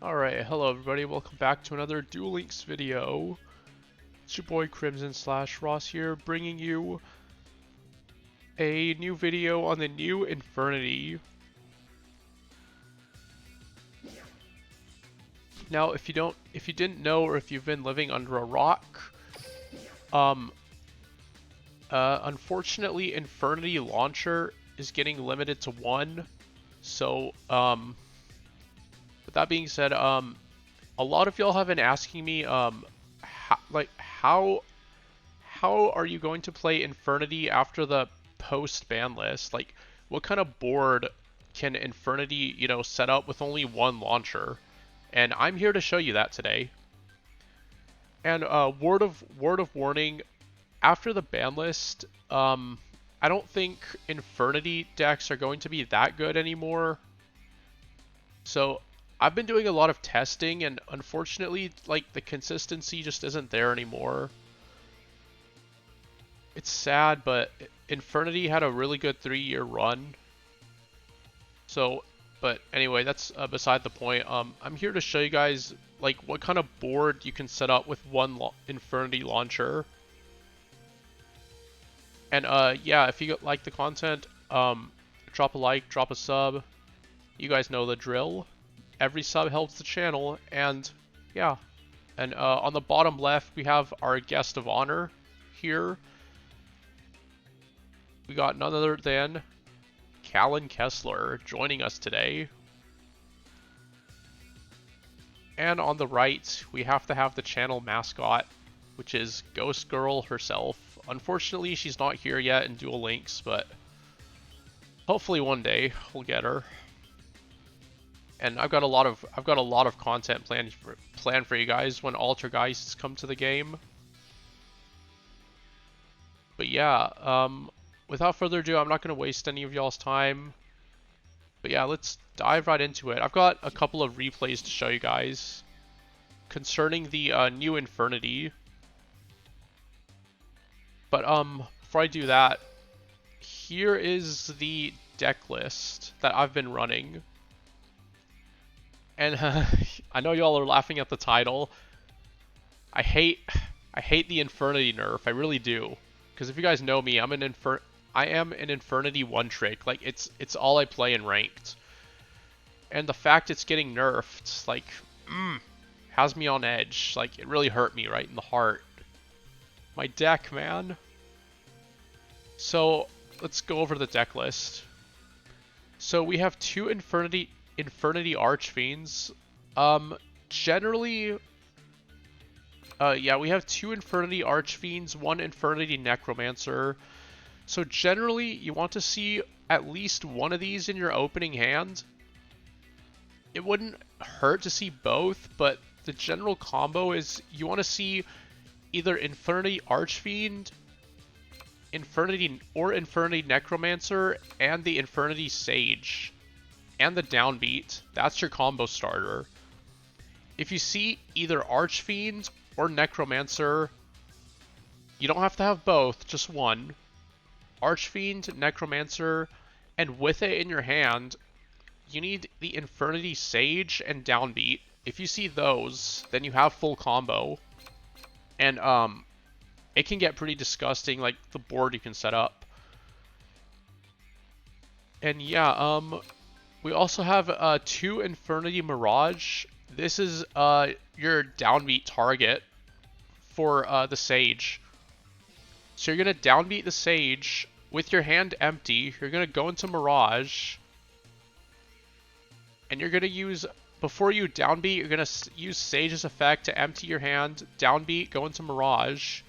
Alright, hello everybody, welcome back to another Duel Links video. It's your boy Crimson / Ross here, bringing you a new video on the new Infernity. Now, if you didn't know, or if you've been living under a rock, unfortunately, Infernity Launcher is getting limited to 1. So, with that being said, a lot of y'all have been asking me, how are you going to play Infernity after the post-ban list? Like, what kind of board can Infernity, set up with only 1 launcher? And I'm here to show you that today. And word of warning, after the ban list, I don't think Infernity decks are going to be that good anymore. So I've been doing a lot of testing, and unfortunately, like, the consistency just isn't there anymore. It's sad, but Infernity had a really good 3-year run. So, but anyway, that's beside the point. I'm here to show you guys like what kind of board you can set up with 1 Infernity Launcher. And yeah, if you like the content, drop a like, drop a sub. You guys know the drill. Every sub helps the channel, and yeah. And on the bottom left, we have our guest of honor here. We got none other than Callan Kessler joining us today. And on the right, we have to have the channel mascot, which is Ghost Girl herself. Unfortunately, she's not here yet in Duel Links, but hopefully one day we'll get her. And I've got a lot of content planned for you guys when Altergeists come to the game. But yeah, without further ado, I'm not going to waste any of y'all's time. But yeah, let's dive right into it. I've got a couple of replays to show you guys concerning the new Infernity. But before I do that, here is the deck list that I've been running. And I know y'all are laughing at the title. I hate the Infernity nerf. I really do. Because if you guys know me, I am an Infernity one-trick. Like, it's all I play in ranked. And the fact it's getting nerfed, like, has me on edge. Like, it really hurt me right in the heart. My deck, man. So, let's go over the deck list. So, we have 2 Infernity Archfiends. Generally, yeah, we have 2 Infernity Archfiends, 1 Infernity Necromancer. So generally, you want to see at least 1 of these in your opening hand. It wouldn't hurt to see both, but the general combo is you want to see either Infernity Archfiend, Infernity Necromancer, and the Infernity Sage, and the Downbeat. That's your combo starter. If you see either Archfiend or Necromancer, you don't have to have both, just 1. Archfiend, Necromancer, and with it in your hand, you need the Infernity Sage and Downbeat. If you see those, then you have full combo. And it can get pretty disgusting, like the board you can set up. And yeah, we also have 2 Infernity Mirage. This is your downbeat target for the Sage. So you're going to downbeat the Sage with your hand empty. You're going to go into Mirage. And you're going to use, before you downbeat, you're going to use Sage's effect to empty your hand, downbeat, go into Mirage.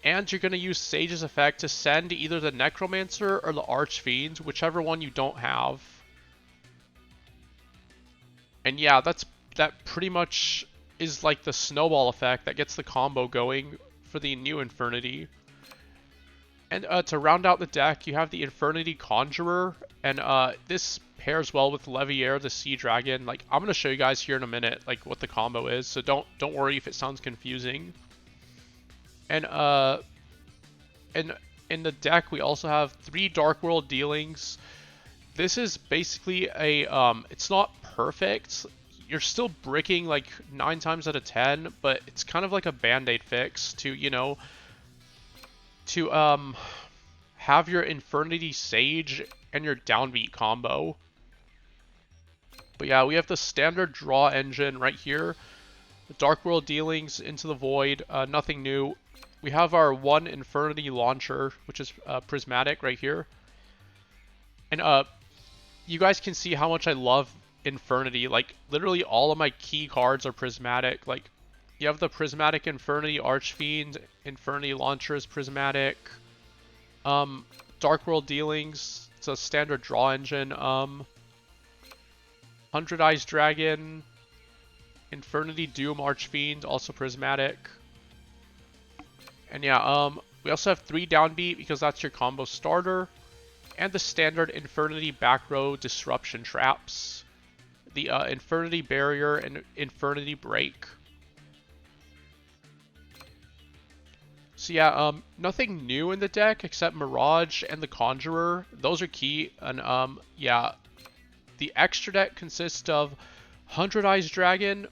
And you're going to use Sage's effect to send either the Necromancer or the Archfiend, whichever one you don't have. And yeah, that pretty much is like the snowball effect that gets the combo going for the new Infernity. And to round out the deck, you have the Infernity Conjurer, and this pairs well with Leviair, the Sea Dragon. Like, I'm gonna show you guys here in a minute, like, what the combo is, so don't worry if it sounds confusing. And in the deck, we also have 3 Dark World Dealings. This is basically a it's not perfect. you're still bricking like 9 times out of 10, but it's kind of like a band-aid fix to, you know, to have your Infernity Sage and your downbeat combo. But yeah, we have the standard draw engine right here. The Dark World Dealings into the Void, nothing new. We have our one Infernity Launcher, which is prismatic right here. And you guys can see how much I love Infernity. Like, literally all of my key cards are prismatic. Like, you have the prismatic Infernity Archfiend, Infernity Launchers prismatic. Dark World Dealings, it's a standard draw engine. 100 Eyes Dragon, Infernity Doom Archfiend, also prismatic. And yeah, we also have 3 downbeat because that's your combo starter. And the standard Infernity back row disruption traps. The Infernity Barrier and Infernity Break. So yeah, nothing new in the deck except Mirage and the Conjurer. Those are key. And yeah, the extra deck consists of 100 Eyes Dragon,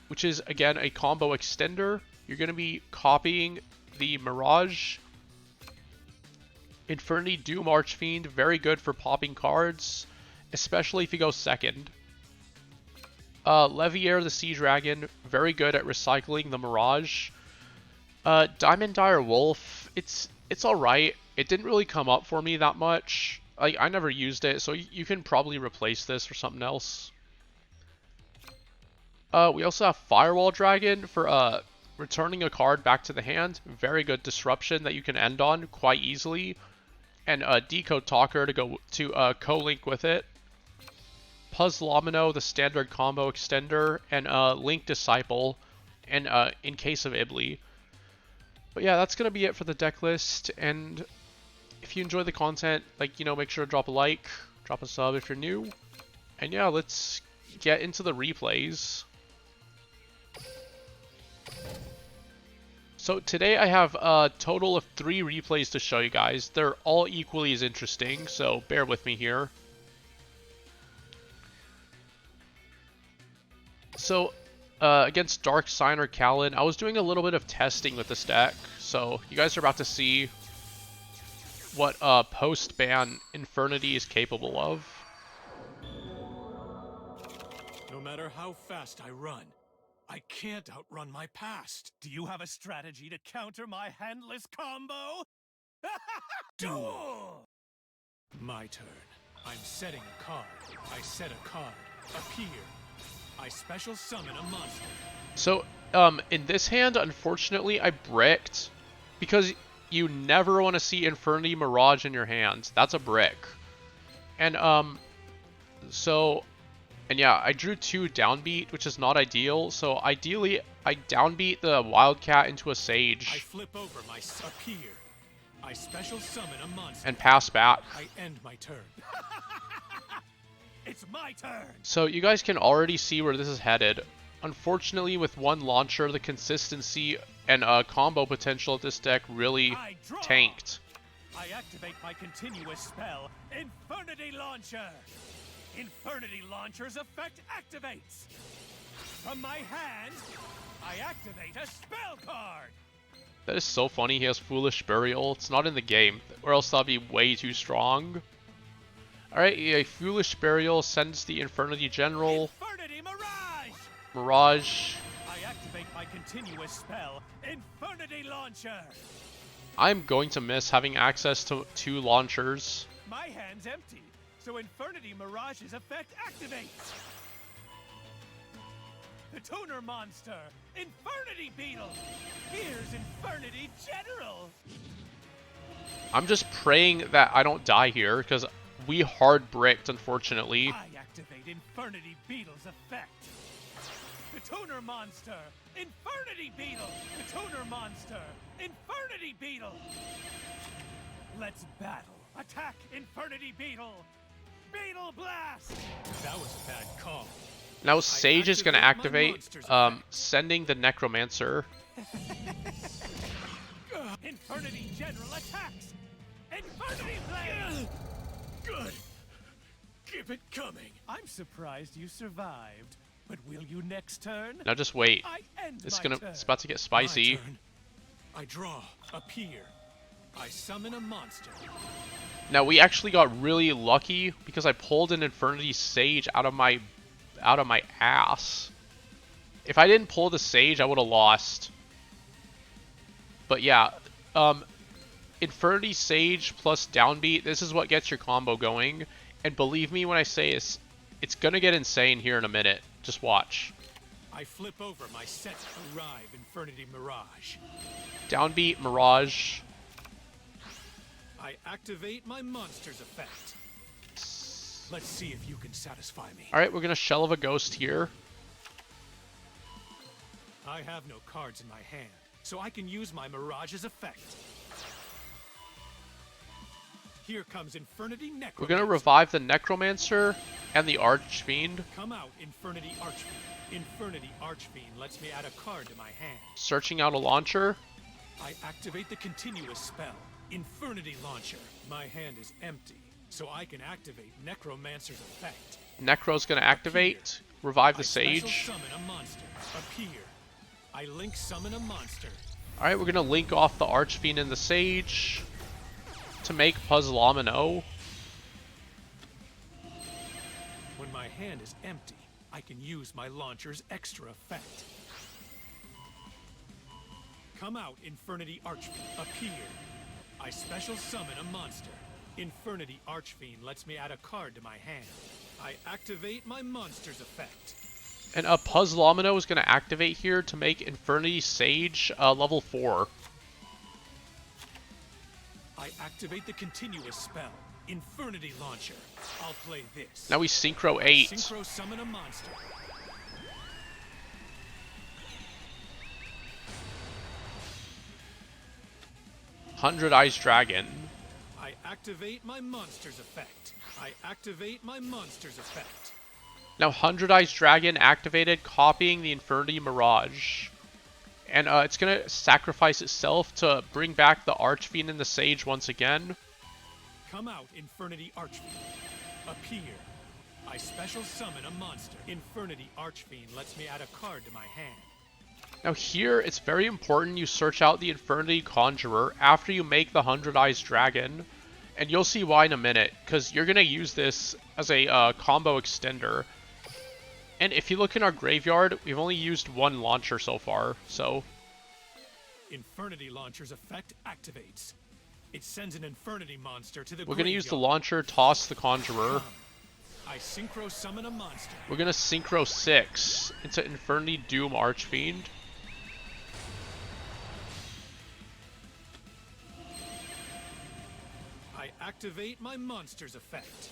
which is again a combo extender. You're going to be copying the Mirage. Infernity Doom Archfiend, very good for popping cards, especially if you go second. Leviair the Sea Dragon, very good at recycling the Mirage. Diamond Dire Wolf, it's alright. It didn't really come up for me that much. I never used it, so you can probably replace this for something else. We also have Firewall Dragon for returning a card back to the hand. Very good disruption that you can end on quite easily. And Decode Talker to go to co-link with it. Puzzlomino, the standard combo extender, and Link Disciple, and in case of Ibly. But yeah, that's gonna be it for the deck list. And if you enjoy the content, like, you know, make sure to drop a like, drop a sub if you're new. And yeah, let's get into the replays. So today I have a total of 3 replays to show you guys. They're all equally as interesting, so bear with me here. So against Dark Sign or Kalin, I was doing a little bit of testing with this deck. So you guys are about to see what post-ban Infernity is capable of. No matter how fast I run, I can't outrun my past. Do you have a strategy to counter my handless combo? Duel! My turn. I'm setting a card. I set a card. Appear. I special summon a monster. So, in this hand, unfortunately, I bricked because you never want to see Infernity Mirage in your hands. That's a brick. And, and yeah, I drew 2 downbeat, which is not ideal. So ideally, I downbeat the Wildcat into a Sage. I flip over my appear. I special summon a monster. And pass back. I end my turn. It's my turn. So you guys can already see where this is headed. Unfortunately, with one launcher, the consistency and combo potential of this deck really tanked. I activate my continuous spell, Infernity Launcher. Infernity Launcher's effect activates. From my hand, I activate a spell card. That is so funny. He has Foolish Burial. It's not in the game, or else that'd be way too strong. Alright, a Foolish Burial sends the Infernity General. Infernity Mirage! Mirage. I activate my continuous spell, Infernity Launcher. I'm going to miss having access to 2 launchers. My hand's empty, so Infernity Mirage's effect activates. The tuner monster, Infernity Beetle. Here's Infernity General. I'm just praying that I don't die here, because we hard bricked, unfortunately. I activate Infernity Beetle's effect. The tuner monster, Infernity Beetle. The tuner monster, Infernity Beetle. Let's battle. Attack, Infernity Beetle. Beetle Blast. That was a bad call. Now Sage is going to activate, sending the Necromancer. Infernity General attacks. Infernity Blade. Good. Keep it coming. I'm surprised you survived. But will you next turn? Now just wait. I end It's my gonna. turn. It's about to get My spicy. turn. I draw, appear. I summon a monster. Now we actually got really lucky because I pulled an Infernity Sage out of my ass. If I didn't pull the Sage, I would have lost. But yeah, Infernity Sage plus Downbeat, this is what gets your combo going. And believe me when I say it's gonna get insane here in a minute. Just watch. I flip over my set arrive Infernity Mirage. Downbeat, Mirage. I activate my monster's effect. Let's see if you can satisfy me. Alright, we're gonna Shell of a Ghost here. I have no cards in my hand, so I can use my Mirage's effect. Here comes Infernity Necromancer. We're gonna revive the Necromancer and the Archfiend. Come out, Infernity Archfiend. Infernity Archfiend lets me add a card to my hand. Searching out a launcher. I activate the continuous spell, Infernity Launcher. My hand is empty, so I can activate Necromancer's effect. Necro's gonna activate. Revive the I special Sage. summon a monster. Appear. I link summon a monster. Alright, we're gonna link off the Archfiend and the Sage to make Puzzleomino. When my hand is empty, I can use my launcher's extra effect. Come out, Infernity Archfiend. Appear. I special summon a monster. Infernity Archfiend lets me add a card to my hand. I activate my monster's effect. And a Puzzleomino is gonna activate here to make Infernity Sage level 4. I activate the continuous spell, Infernity Launcher. I'll play this. Now we Synchro 8. Synchro summon a monster. Hundred Eyes Dragon. I activate my monster's effect. I activate my monster's effect. Now 100 Eyes Dragon activated, copying the Infernity Mirage. And it's going to sacrifice itself to bring back the Archfiend and the Sage once again. Come out, Infernity Archfiend. Appear. I special summon a monster. Infernity Archfiend lets me add a card to my hand. Now here, it's very important you search out the Infernity Conjurer after you make the 100 Eyes Dragon. And you'll see why in a minute, because you're going to use this as a combo extender. And if you look in our graveyard, we've only used one launcher so far, so... Infernity Launcher's effect activates. It sends an Infernity monster to the We're going to use the graveyard. launcher, toss the Conjurer. I synchro summon a monster. We're going to Synchro 6 into Infernity Doom Archfiend. I activate my monster's effect.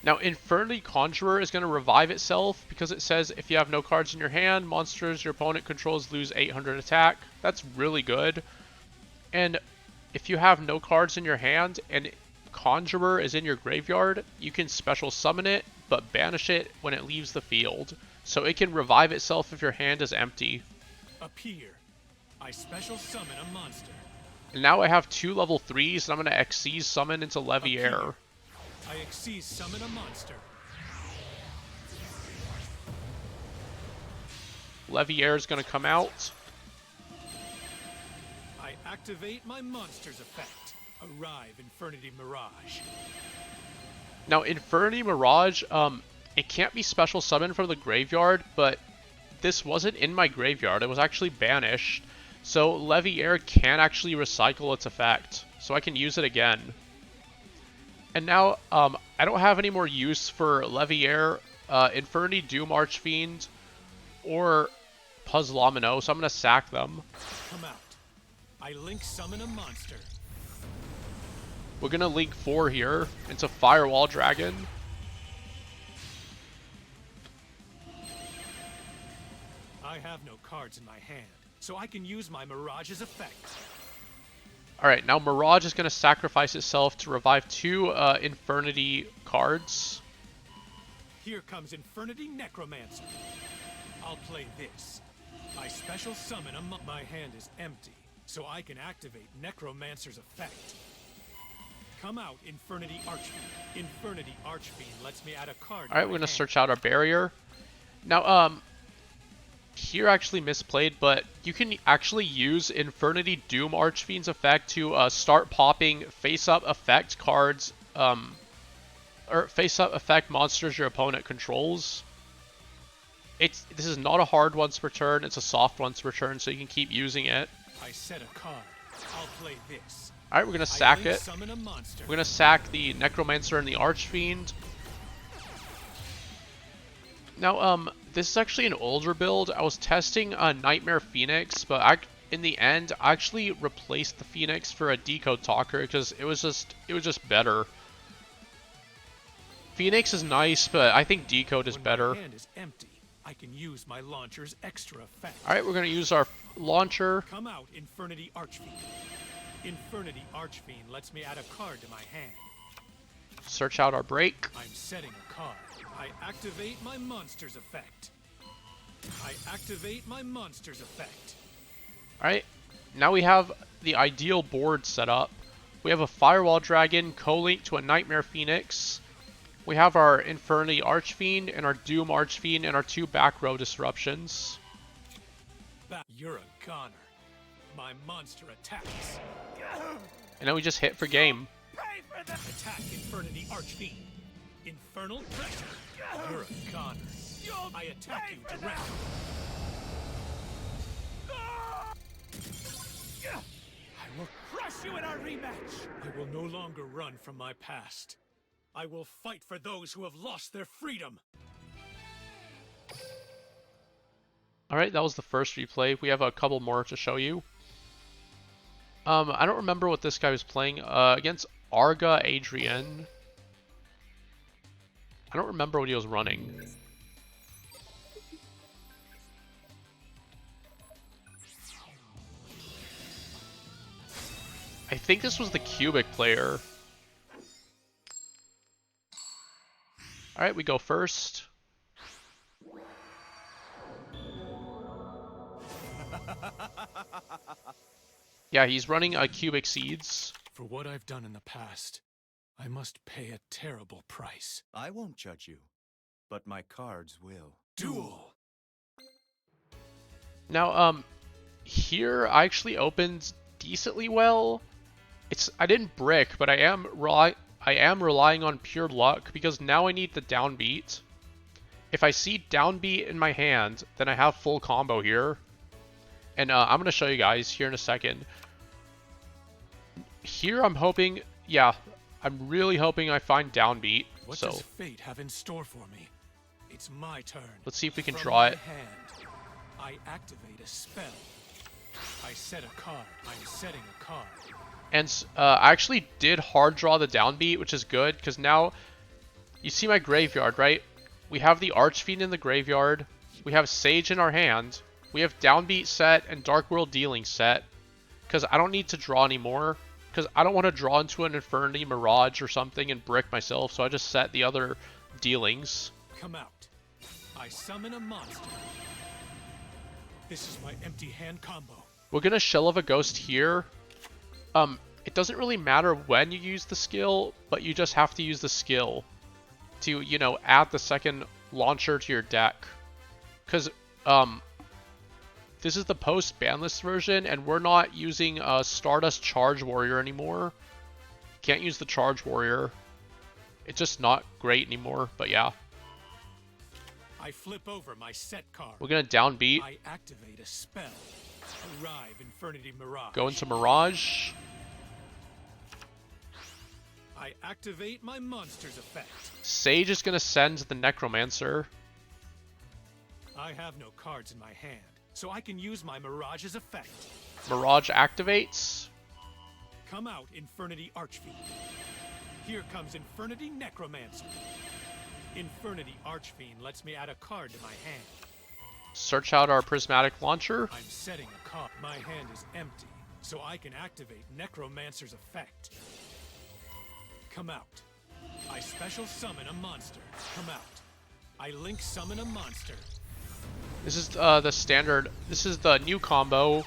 Now, Infernity Conjurer is going to revive itself because it says if you have no cards in your hand, monsters your opponent controls lose 800 attack. That's really good. And if you have no cards in your hand and Conjurer is in your graveyard, you can special summon it, but banish it when it leaves the field. So it can revive itself if your hand is empty. Appear. I special summon a monster. And now I have 2 level 3s, and I'm going to Xyz summon into Leviair. Appear. I Xyz summon a monster. Leviair is going to come out. I activate my monster's effect. Arrive, Infernity Mirage. Now, Infernity Mirage, it can't be special summoned from the graveyard, but this wasn't in my graveyard. It was actually banished. So Leviair can actually recycle its effect. So I can use it again. And now, I don't have any more use for Leviair, Infernity Doom Archfiend, or Puzzleomino, so I'm going to sack them. Come out. I link summon a monster. We're going to link 4 here into Firewall Dragon. I have no cards in my hand, so I can use my Mirage's effect. Alright, now Mirage is going to sacrifice itself to revive 2 Infernity cards. Here comes Infernity Necromancer. I'll play this. I special summon a my hand is empty, so I can activate Necromancer's effect. Come out, Infernity Archfiend. Infernity Archfiend lets me add a card. Alright, we're going to search out our barrier. Now, here actually misplayed, but you can actually use Infernity Doom Archfiend's effect to start popping face-up effect cards, or face-up effect monsters your opponent controls. This is not a hard once per turn, it's a soft once per turn, so you can keep using it. I set a card. I'll play this. Alright, we're gonna sack it. Summon a monster. We're gonna sack the Necromancer and the Archfiend. Now, this is actually an older build. I was testing a Nightmare Phoenix, but in the end, I actually replaced the Phoenix for a Decode Talker because it was just better. Phoenix is nice, but I think Decode is better. My hand is empty. I can use my launcher's extra effect. Alright, we're gonna use our launcher. Come out, Infernity Archfiend. Infernity Archfiend lets me add a card to my hand. Search out our break. I'm setting a card. I activate my monster's effect. I activate my monster's effect. Alright, now we have the ideal board set up. We have a Firewall Dragon co-linked to a Nightmare Phoenix. We have our Infernity Archfiend and our Doom Archfiend and our 2 back row disruptions. You're a goner. My monster attacks. And then we just hit for game. Pay for the attack, Infernity Archfiend. Infernal pressure. You're a goner. I attack you directly. I will crush you in our rematch. I will no longer run from my past. I will fight for those who have lost their freedom. Alright, that was the first replay. We have a couple more to show you. I don't remember what this guy was playing. Against Arga Adrian. I don't remember what he was running. I think this was the Cubic player. Alright, we go first. Yeah, he's running Cubic Seeds. For what I've done in the past, I must pay a terrible price. I won't judge you, but my cards will. Duel! Now, here I actually opened decently well. I didn't brick, but I am relying on pure luck because now I need the downbeat. If I see downbeat in my hand, then I have full combo here. And I'm going to show you guys here in a second. Here I'm hoping, yeah, I'm really hoping I find downbeat. What so does fate have in store for me? It's my turn. Let's see if we can From draw my it. hand, I activate a spell. I set a card. I'm setting a card. And I actually did hard draw the downbeat, which is good, because now you see my graveyard, right? We have the Archfiend in the graveyard. We have Sage in our hand. We have downbeat set and Dark World Dealing set, because I don't need to draw anymore, because I don't want to draw into an Infernity Mirage or something and brick myself, so I just set the other dealings. Come out. I summon a monster. This is my empty hand combo. We're going to Shell of a Ghost here. It doesn't really matter when you use the skill, but you just have to use the skill to, you know, add the second launcher to your deck. Because, this is the post-banlist version, and we're not using Stardust Charge Warrior anymore. Can't use the Charge Warrior. It's just not great anymore, but yeah. I flip over my set card. We're going to downbeat. I activate a spell. Arrive, Infernity Mirage. Go into Mirage. I activate my monster's effect. Sage is going to send the Necromancer. I have no cards in my hand, so I can use my Mirage's effect. Mirage activates. Come out, Infernity Archfiend. Here comes Infernity Necromancer. Infernity Archfiend lets me add a card to my hand. Search out our Prismatic Launcher. I'm setting a card. My hand is empty, so I can activate Necromancer's effect. Come out. I special summon a monster. Come out. I link summon a monster. This is the standard. This is the new combo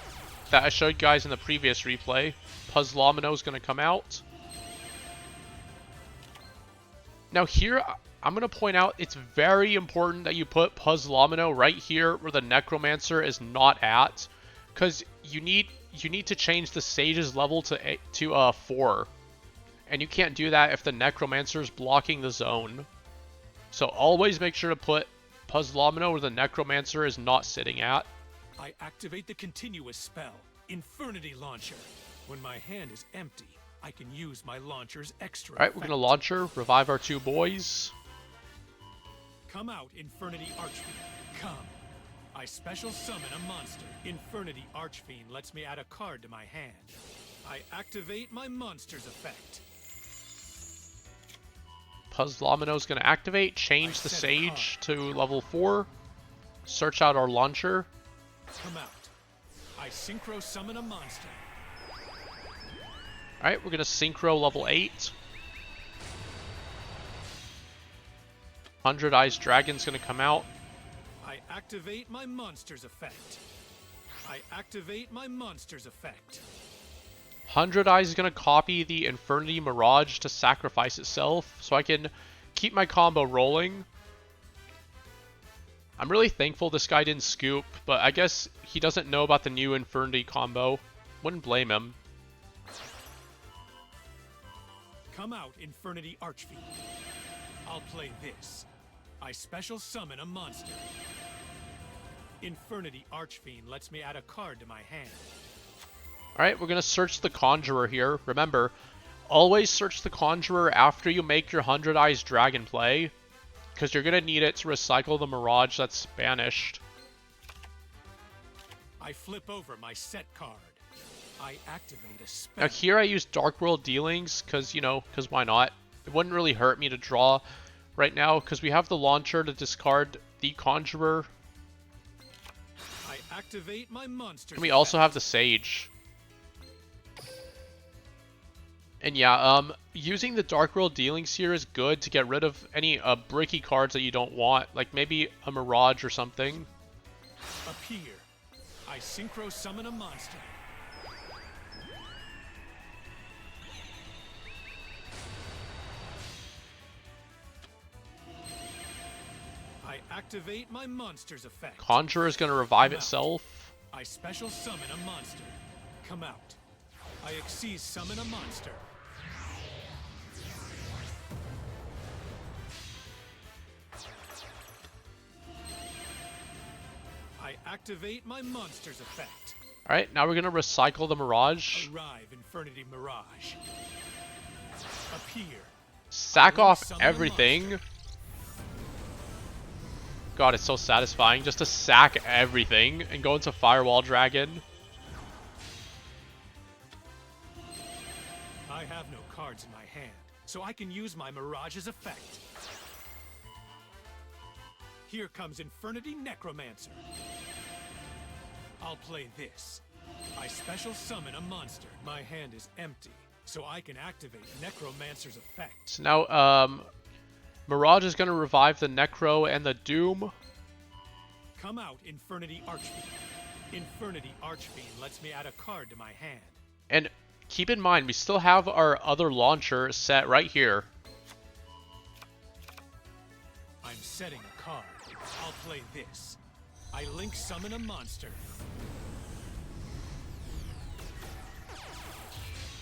that I showed you guys in the previous replay. Puzzlomino is going to come out. Now here, I'm going to point out it's very important that you put Puzzlomino right here where the Necromancer is not at, because you need to change the Sage's level to 4, and you can't do that if the Necromancer is blocking the zone. So always make sure to put Puzzlomino where the Necromancer is not sitting at. I activate the continuous spell, Infernity Launcher. When my hand is empty, I can use my launcher's extra Alright, we're going to Launcher, revive our 2 boys. Come out, Infernity Archfiend. Come. I special summon a monster. Infernity Archfiend lets me add a card to my hand. I activate my monster's effect. Puzzlomino's going to activate, change the Sage to level 4, search out our Launcher. Come out. I synchro summon a monster. Alright, we're going to Synchro level 8. 100 Eyes Dragon's going to come out. I activate my monster's effect. I activate my monster's effect. 100 Eyes is going to copy the Infernity Mirage to sacrifice itself, so I can keep my combo rolling. I'm really thankful this guy didn't scoop, but I guess he doesn't know about the new Infernity combo. Wouldn't blame him. Come out, Infernity Archfiend. I'll play this. I special summon a monster. Infernity Archfiend lets me add a card to my hand. Alright, we're going to search the Conjurer here. Remember, always search the Conjurer after you make your 100 Eyes Dragon play, because you're going to need it to recycle the Mirage that's banished. I flip over my set card. I activate a spell. Now here I use Dark World Dealings, because, because why not? It wouldn't really hurt me to draw right now, because we have the Launcher to discard the Conjurer. I activate my monster. And we also have the Sage. And yeah, using the Dark World Dealings here is good to get rid of any bricky cards that you don't want, like maybe a Mirage or something. Appear. I synchro summon a monster. I activate my monster's effect. Conjurer is going to revive itself. I special summon a monster. Come out. I Xyz summon a monster. I activate my monster's effect. Alright, now we're going to recycle the Mirage. Arrive, Infernity Mirage. Appear. Sack off everything. God, it's so satisfying just to sack everything and go into Firewall Dragon. I have no cards in my hand, so I can use my Mirage's effect. Here comes Infernity Necromancer. I'll play this. I special summon a monster. My hand is empty, so I can activate Necromancer's effect. So now, Mirage is going to revive the Necro and the Doom. Come out, Infernity Archfiend. Infernity Archfiend lets me add a card to my hand. And keep in mind, we still have our other launcher set right here. I'm setting a card. I'll play this. I link summon a monster.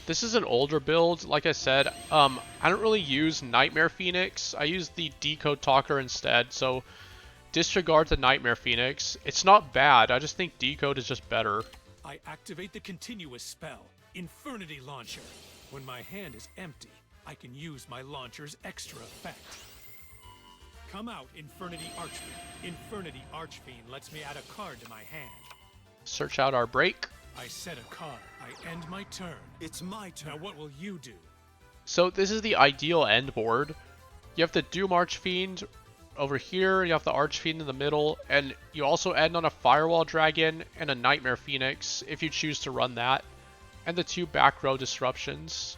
This is an older build, like I said. I don't really use Nightmare Phoenix. I use the Decode Talker instead, so disregard the Nightmare Phoenix. It's not bad, I just think Decode is just better. I activate the continuous spell, Infernity Launcher. When my hand is empty, I can use my launcher's extra effect. Come out, Infernity Archfiend. Infernity Archfiend lets me add a card to my hand. Search out our break. I set a card. I end my turn. It's my turn. Now what will you do? So this is the ideal end board. You have the Doom Archfiend over here, you have the Archfiend in the middle, and you also end on a Firewall Dragon and a Nightmare Phoenix if you choose to run that, and the 2 back row disruptions.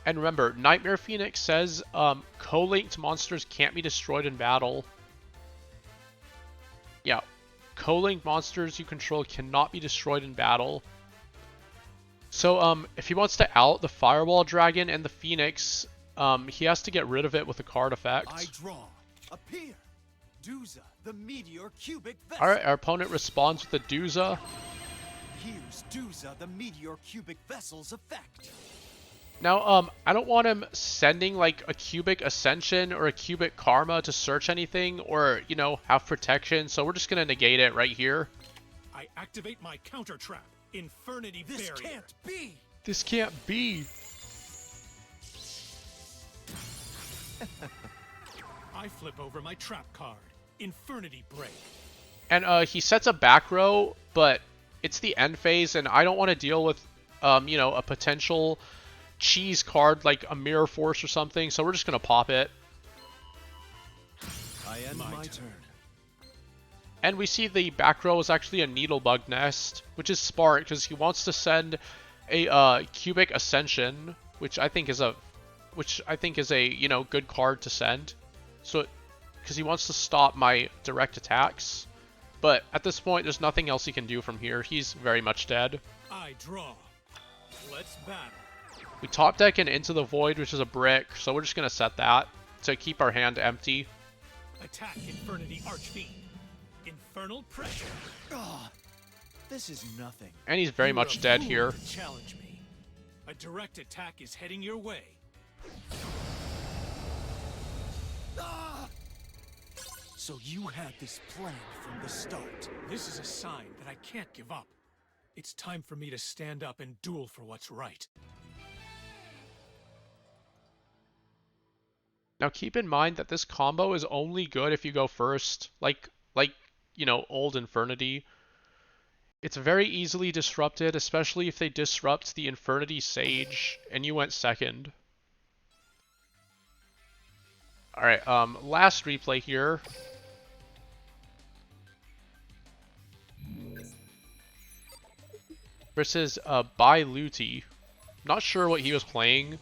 And remember, Nightmare Phoenix says co-linked monsters can't be destroyed in battle. Yeah, co-linked monsters you control cannot be destroyed in battle. So if he wants to out the Firewall Dragon and the Phoenix, He has to get rid of it with a card effect. I draw. Appear. Duza, the meteor cubic vessel. Alright, our opponent responds with a Duza. Here's Duza, the meteor cubic vessel's effect. Now, I don't want him sending like a cubic ascension or a cubic karma to search anything or, you know, have protection, so we're just gonna negate it right here. I activate my counter trap, Infernity This Barrier. can't be. This can't be. I flip over my trap card, Infernity Break. And he sets a back row, but it's the end phase, and I don't want to deal with, you know, a potential cheese card like a Mirror Force or something, so we're just gonna pop it. I end my turn. And we see the back row is actually a Needlebug Nest, which is smart because he wants to send a cubic ascension, which I think is a you know, good card to send. So because he wants to stop my direct attacks. But at this point, there's nothing else he can do from here. He's very much dead. I draw. Let's battle. We top deck an Into the Void, which is a brick, so we're just going to set that to keep our hand empty. Attack Infernity Archfiend. Infernal Pressure. This is nothing. And he's very You're much a dead fool here. to challenge me. A direct attack is heading your way. So you had this plan from the start. This is a sign that I can't give up. It's time for me to stand up and duel for what's right. Now keep in mind that this combo is only good if you go first, like you know, old Infernity. It's very easily disrupted, especially if they disrupt the Infernity Sage, and you went second. Alright, last replay here. Versus BANLIST. Not sure what he was playing.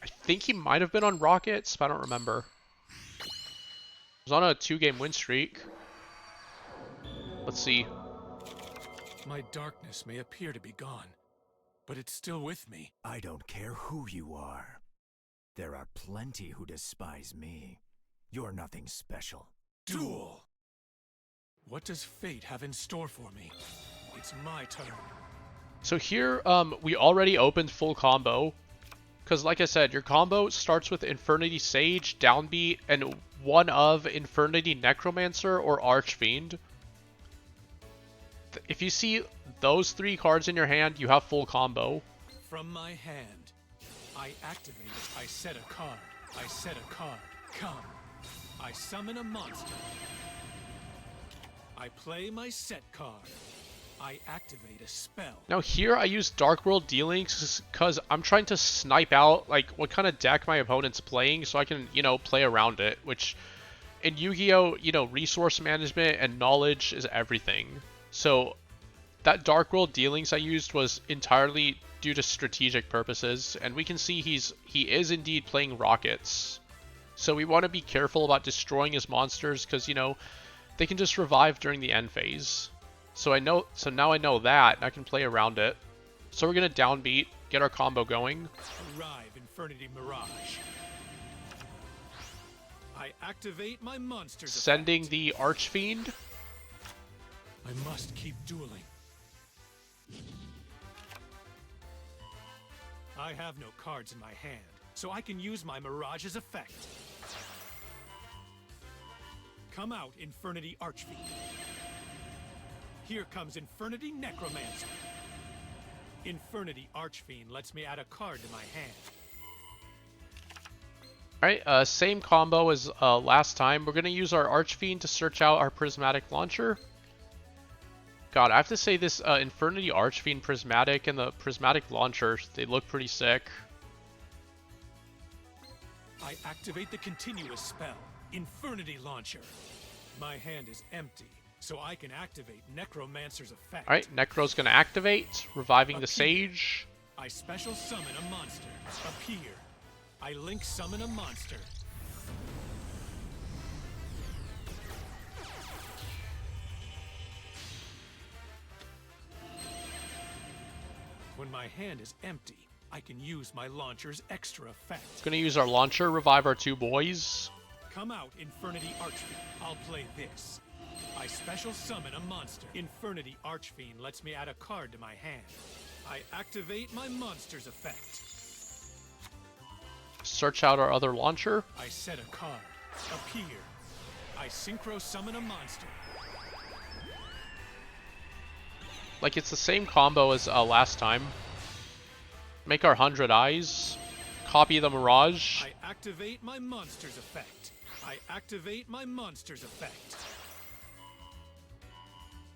I think he might have been on Rockets, but I don't remember. He was on a 2-game win streak. Let's see. My darkness may appear to be gone, but it's still with me. I don't care who you are. There are plenty who despise me. You're nothing special. Duel! What does fate have in store for me? It's my turn. So here, we already opened full combo. Because like I said, your combo starts with Infernity Sage, Downbeat, and one of Infernity Necromancer or Archfiend. If you see those 3 cards in your hand, you have full combo. From my hand, I activate it. I set a card. I set a card. Come. I summon a monster. I play my set card. I activate a spell. Now here I use Dark World Duel Links because I'm trying to snipe out like what kind of deck my opponent's playing so I can, you know, play around it, which in Yu-Gi-Oh, you know, resource management and knowledge is everything. So that Dark World Duel Links I used was entirely due to strategic purposes, and we can see he is indeed playing Rockets. So we want to be careful about destroying his monsters because, you know, they can just revive during the end phase. So now I know that, and I can play around it. So we're gonna downbeat, get our combo going. Arrive, Infernity Mirage. I activate my monsters. Sending effect. the Archfiend. I must keep dueling. I have no cards in my hand, so I can use my Mirage's effect. Come out, Infernity Archfiend. Here comes Infernity Necromancer. Infernity Archfiend lets me add a card to my hand. Alright, same combo as last time. We're going to use our Archfiend to search out our Prismatic Launcher. God, I have to say this Infernity Archfiend Prismatic and the Prismatic Launcher, they look pretty sick. I activate the continuous spell, Infernity Launcher. My hand is empty, so I can activate Necromancer's effect. Alright, Necro's going to activate, reviving the Appear. Sage. I special summon a monster. Appear. I link summon a monster. When When my hand is empty, I can use my launcher's extra effect. Gonna use our launcher, revive our two boys. Come out, Infernity Archfiend. I'll play this. I special summon a monster. Infernity Archfiend lets me add a card to my hand. I activate my monster's effect. Search out our other launcher. I set a card. Appear. I synchro summon a monster. Like it's the same combo as last time. Make our 100 eyes. Copy the Mirage. I activate my monster's effect. I activate my monster's effect.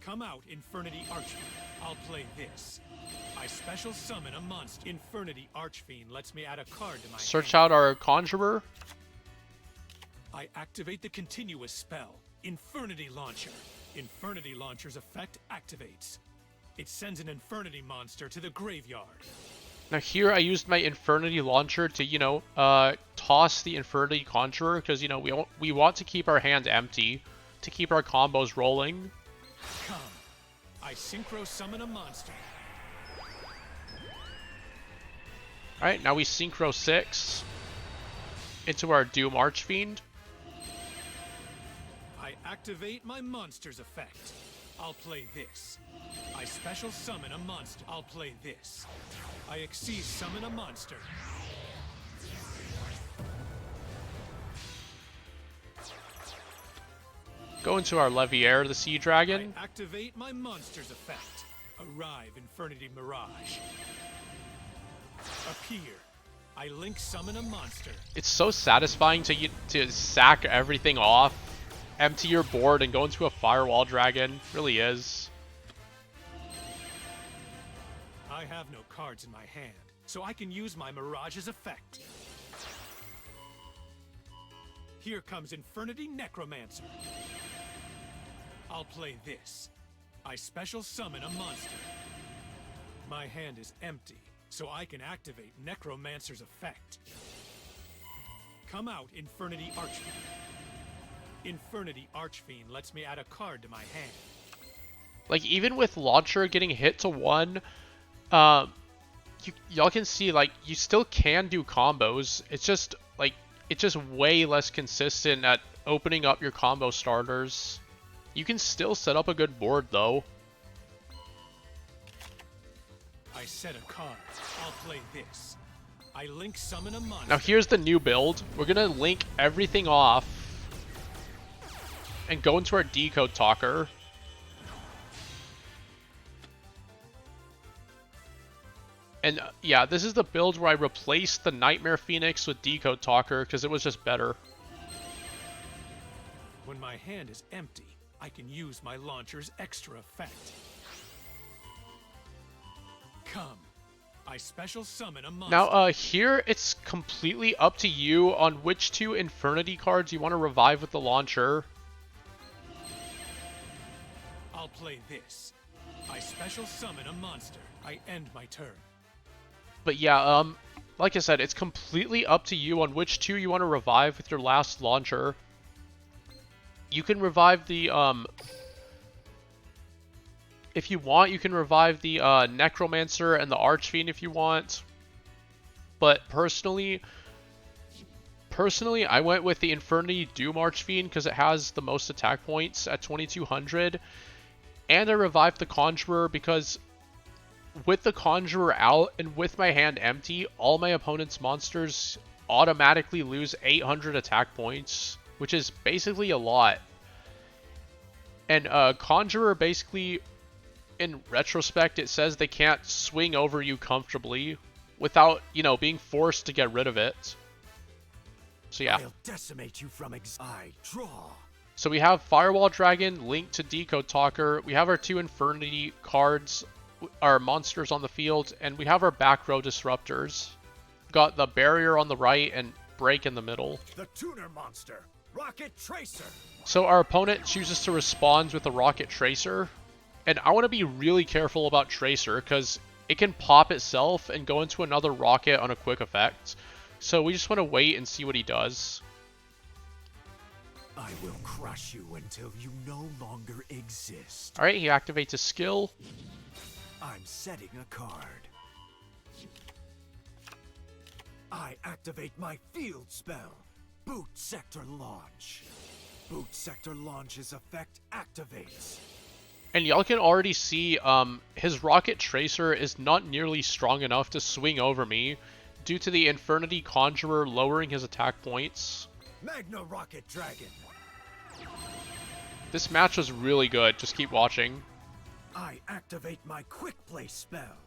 Come out, Infernity Archfiend. I'll play this. I special summon a monster. Infernity Archfiend lets me add a card to my Search hand. out our Conjurer. I activate the continuous spell, Infernity Launcher. Infernity Launcher's effect activates. It sends an Infernity monster to the graveyard. Now here I used my Infernity Launcher to, you know, toss the Infernity Conjurer because, you know, we want to keep our hand empty to keep our combos rolling. Come. I synchro summon a monster. Alright, now we Synchro 6 into our Doom Archfiend. I activate my monster's effect. I'll play this. I special summon a monster. I'll play this. I exceed summon a monster. Go into our Leviair, the Sea Dragon. I activate my monster's effect. Arrive, Infernity Mirage. Appear. I link summon a monster. It's so satisfying to sack everything off, empty your board, and go into a Firewall Dragon. Really is. I have no cards in my hand, so I can use my Mirage's effect. Here comes Infernity Necromancer. I'll play this. I special summon a monster. My hand is empty, so I can activate Necromancer's effect. Come out, Infernity Archfiend. Infernity Archfiend lets me add a card to my hand. Like, even with Launcher getting hit to 1, y'all can see, like, you still can do combos. It's just, like, it's just way less consistent at opening up your combo starters. You can still set up a good board, though. I set a card. I'll play this. I link summon a monster. Now here's the new build. We're gonna link everything off and go into our Decode Talker. And yeah, this is the build where I replaced the Nightmare Phoenix with Decode Talker because it was just better. When my hand is empty, I can use my launcher's extra effect. Come. I special summon a monster. Now, here it's completely up to you on which two Infernity cards you want to revive with the launcher. I'll play this. I special summon a monster. I end my turn. But yeah, like I said, it's completely up to you on which two you want to revive with your last launcher. You can revive the, if you want, you can revive the Necromancer and the Archfiend if you want. But personally, I went with the Infernity Doom Archfiend because it has the most attack points at 2200. And I revived the Conjurer because with the Conjurer out and with my hand empty, all my opponent's monsters automatically lose 800 attack points, which is basically a lot. And Conjurer basically, in retrospect, it says they can't swing over you comfortably without, you know, being forced to get rid of it. So yeah. I'll decimate you from I draw. So we have Firewall Dragon linked to Decode Talker. We have our two Infernity cards, our monsters on the field, and we have our back row disruptors. Got the Barrier on the right and Break in the middle. The tuner monster, Rocket Tracer. So our opponent chooses to respond with a Rocket Tracer. And I want to be really careful about Tracer because it can pop itself and go into another rocket on a quick effect. So we just want to wait and see what he does. I will crush you until you no longer exist. Alright, he activates his skill. I'm setting a card. I activate my field spell, Boot Sector Launch. Boot Sector Launch's effect activates. And y'all can already see his Rocket Tracer is not nearly strong enough to swing over me due to the Infernity Conjurer lowering his attack points. Magna Rocket Dragon. This match was really good. Just keep watching. I activate my Quick Play spell,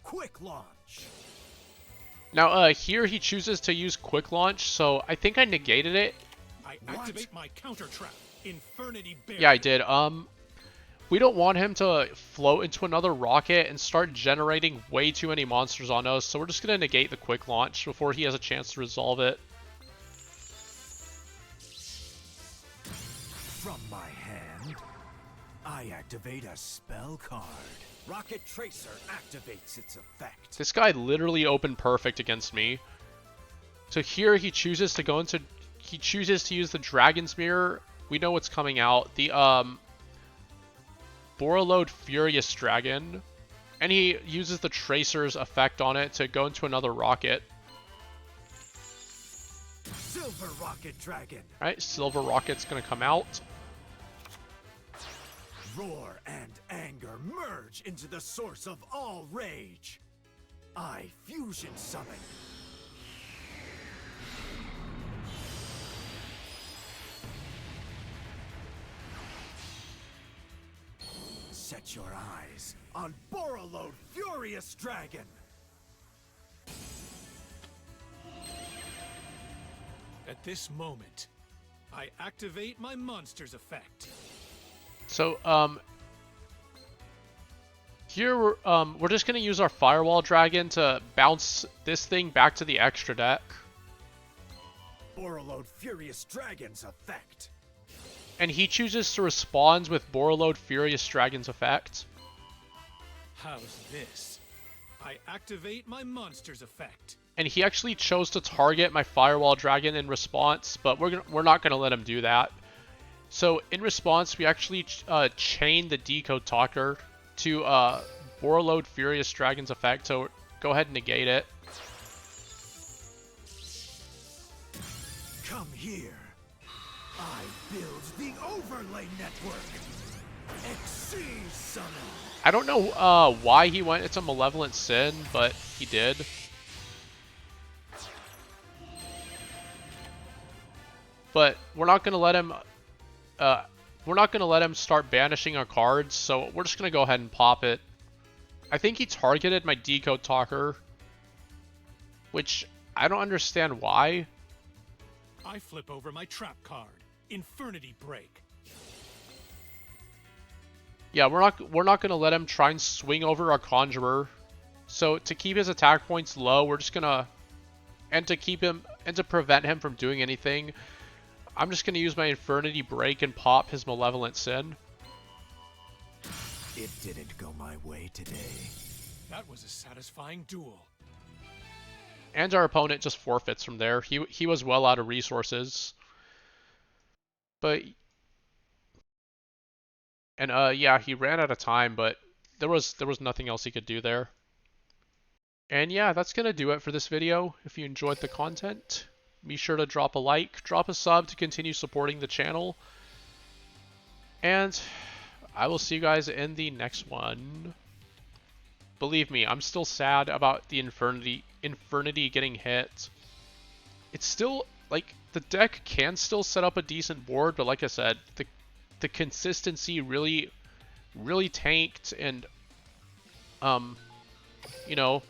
Quick Launch. Now, here he chooses to use Quick Launch, so I think I negated it. I activate my counter trap, Infernity Barrier. Yeah, I did. We don't want him to float into another rocket and start generating way too many monsters on us, so we're just going to negate the Quick Launch before he has a chance to resolve it. From my hand, I activate a spell card. Rocket Tracer activates its effect. This guy literally opened perfect against me. So here he chooses to go into... He chooses to use the Dragon's Mirror. We know what's coming out. The, Borreload Furious Dragon. And he uses the Tracer's effect on it to go into another rocket. Silver Rocket Dragon. Alright, Silver Rocket's gonna come out. Roar and anger merge into the source of all rage. I fusion summon. Set your eyes on Borreload Furious Dragon. At this moment, I activate my monster's effect. So, here we're just gonna use our Firewall Dragon to bounce this thing back to the extra deck. Borreload Furious Dragon's effect. And he chooses to respond with Borreload Furious Dragon's effect. How's this? I activate my monster's effect. And he actually chose to target my Firewall Dragon in response, but we're not gonna let him do that. So in response, we actually chain the Decode Talker to Borreload Furious Dragon's effect, so go ahead and negate it. Come here. I build the overlay network. Exceed Summon. I don't know why he went into Malevolent Sin, but he did. But we're not gonna let him. We're not gonna let him start banishing our cards, so we're just gonna go ahead and pop it. I think he targeted my Decode Talker, which I don't understand why. I flip over my trap card, Infernity Break. Yeah, we're not gonna let him try and swing over our Conjurer. So to keep his attack points low, we're just gonna, and to prevent him from doing anything, I'm just gonna use my Infernity Break and pop his Malevolent Sin. It didn't go my way today. That was a satisfying duel. And our opponent just forfeits from there. He was well out of resources. But yeah, he ran out of time, but there was nothing else he could do there. And yeah, that's gonna do it for this video. If you enjoyed the content, be sure to drop a like, drop a sub to continue supporting the channel. And I will see you guys in the next one. Believe me, I'm still sad about the Infernity getting hit. It's still, like, the deck can still set up a decent board, but like I said, the consistency really tanked, and you know,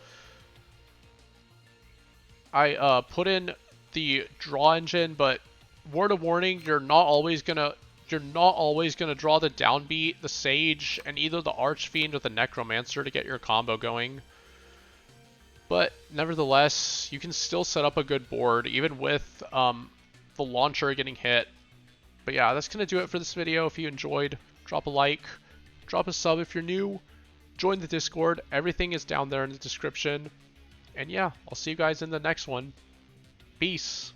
I put in the draw engine, but word of warning, you're not always gonna draw the downbeat, the Sage, and either the Archfiend or the Necromancer to get your combo going. But nevertheless, you can still set up a good board, even with the launcher getting hit. But yeah, that's going to do it for this video. If you enjoyed, drop a like, drop a sub if you're new, join the Discord. Everything is down there in the description. And yeah, I'll see you guys in the next one. Peace.